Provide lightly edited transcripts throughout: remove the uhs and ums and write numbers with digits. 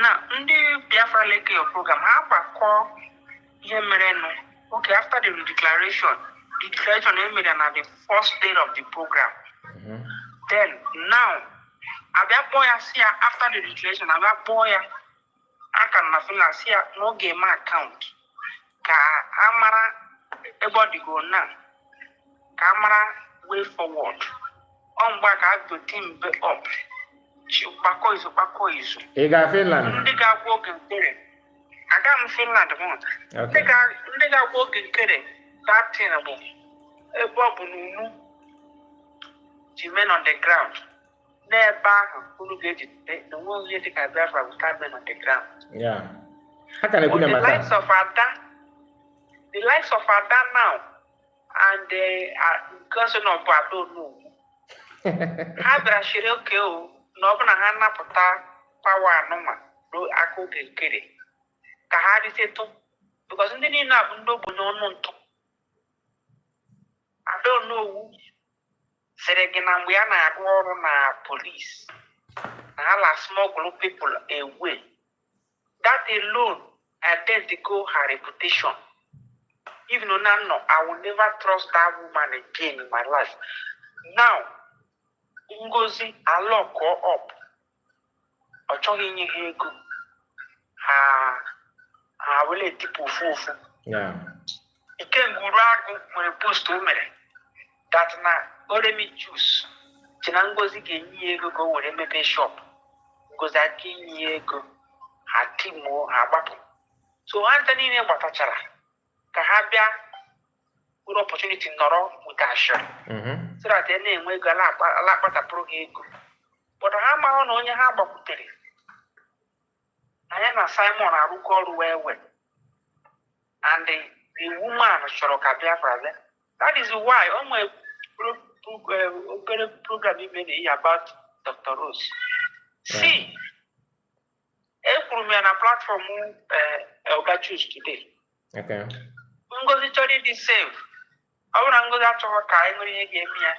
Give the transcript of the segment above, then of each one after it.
Now, ndị Biafra Leke your program, ha gbakọ ihe mere nụ. Okay, after the declaration emere na the first day of the program. Then, now, abịa kpọọ ya si ya after the declaration, abịa kpọọ ya aka na Finland si ya n'oge eme account ka a mara ebe ọ dịgo na ka a mara way forward. Ọ mgbe ka a team up. Kpakọ izu. Ị ga Finland? Ndị ga-agwa oge nkere. Aga m Finland mụ. Ndị ga-agwa oge nkere datin bụ ebe ọ bụ n'unu ji men on the ground. N'ebe ahụ unu ga-ejide na onwe onye dị ka Biafra without men on the ground. Yeah. How can I put them The likes of Ada now and the cousin of Ado ha bịara shiri oke o na ọ bụ na ha napụta pawa anụma ruo aka oge nkere ka ha ritetu because ndị niile a bụ ndị ogbenye ọnụ ntụ. Ada Onowu sịrị gị na mgbe ya na-arụ ọrụ na police na ha la smuggle people away. That alone identical her reputation. Even though now I will never trust that woman again in my life. Now, Ngozi lock her up. Ọ chọghị inye ha ego. Ha wele tipu ofu. Yeah. Ikenguru Agụ nwere post o mere that na Oremi Juice si na Ngozi ga-enye ego ka o were mepe shop. Ngozi aka inye ego ha timo ha gbapụ. So ha niile gbatachara ka ha bịa ụlọ opportunity nọrọ with ashore. So that they na-enwe ego ala akpatapụrụ ha ego. But ha amaghị na onye ha gbakwutere anya na Simon arụkọ ọrụ wee and the woman chọrọ ka Biafra bịa. That is why o nwere obere program imere about Dr. Rose. See, ekwuru m ya na platform Oga Choose today. Okay. Ngozi chọrọ ịdị save. Ọ bụrụ na Ngozi achọghị ka anyị nwere ihe ga-eme ya.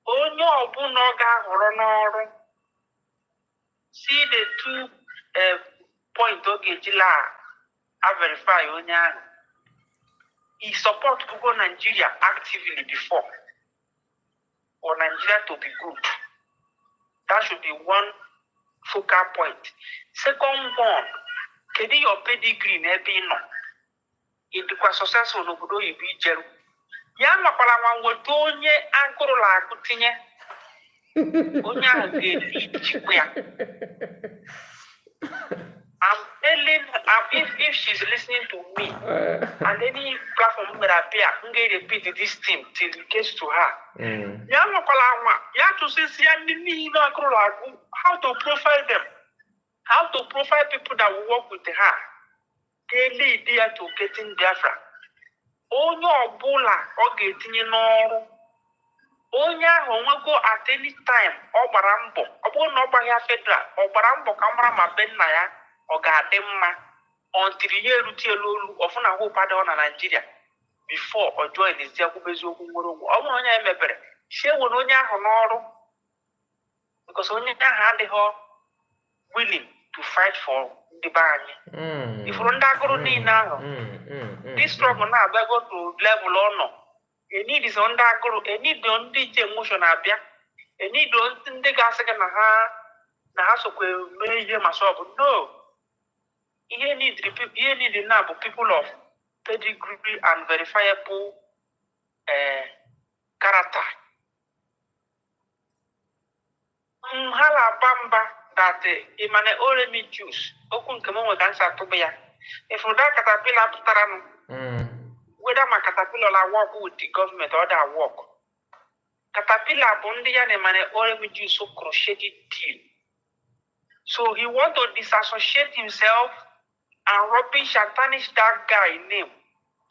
Onye ọbụla ọ ga-ahọrọ n'ọrụ. See the two point ọ ga-ejila verify onye ahụ. He support Google Nigeria actively before for Nigeria to be good. That should be one focal point. Second one, kedu your pedigree n'ebe ị nọ? Ịdịkwa successful n'obodo oyibo ijeru. Ya makwara nwa nwoke onye agụrụ la agụ tinye. Onye ahụ ga-eli chikwa ya. I'm telling if she's listening to me and any platform will appear, I'm going to repeat this thing till it gets to her. How to profile them, how to profile people that will work with her. They lead there to getting Biafra. Onye ọbụla ọ ga-etinye n'ọrụ. Onye ahụ nwego at any time ọ gbara mbọ. Ọ bụrụ na ọ gbahịa federal, ọ gbara mbọ ka mara ma be nna ya ọ ga-adị mma until ya erutela olu ọfụna hope adịghị na Nigeria before ọ join eziokwu beziokwu nwere onwe. Ọ bụrụ onye emebere shewe onye ahụ n'ọrụ because onye ahụ adịghị willing to fight for ndị be anyị. Ifuru ndị agụrụ niile ahụ this struggle na-abịago to level ọ nọ. Enid is ndị agụrụ, enid ndị ji emotion abịa, enid ndị ga-asị gị na ha sokwe mee ihe ma sọbụ. No. Ihe need now bụ people of pedigree and verifiable character. Ha na-aba mba that Imane Oremi Juice okwu nke m nwe ka nsa atụba ya. Ifuru that caterpillar pụtara nụ whether my caterpillar work with the government or that work. Caterpillar bụ ndị ya na Imane Oremi Juice crocheted deal. So he want to disassociate himself and rubbish and tarnish that guy name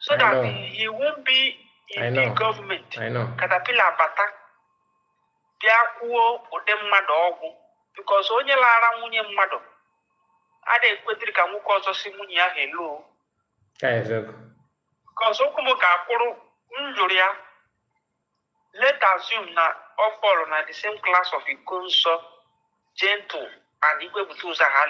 so that he won't be in the government. I know. Caterpillar bata bịa kwuo ụdị mmadụ ọgwụ because onye lara nwunye mmadụ ada ekwetiri ka nwoke ọzọ si nwunye ya hello. Because okwu m ga-akwụrụ njụrụ ya. Let assume na ọ follow na the same class of Ikonso, Gentle and Igwe Butu ụzọ ha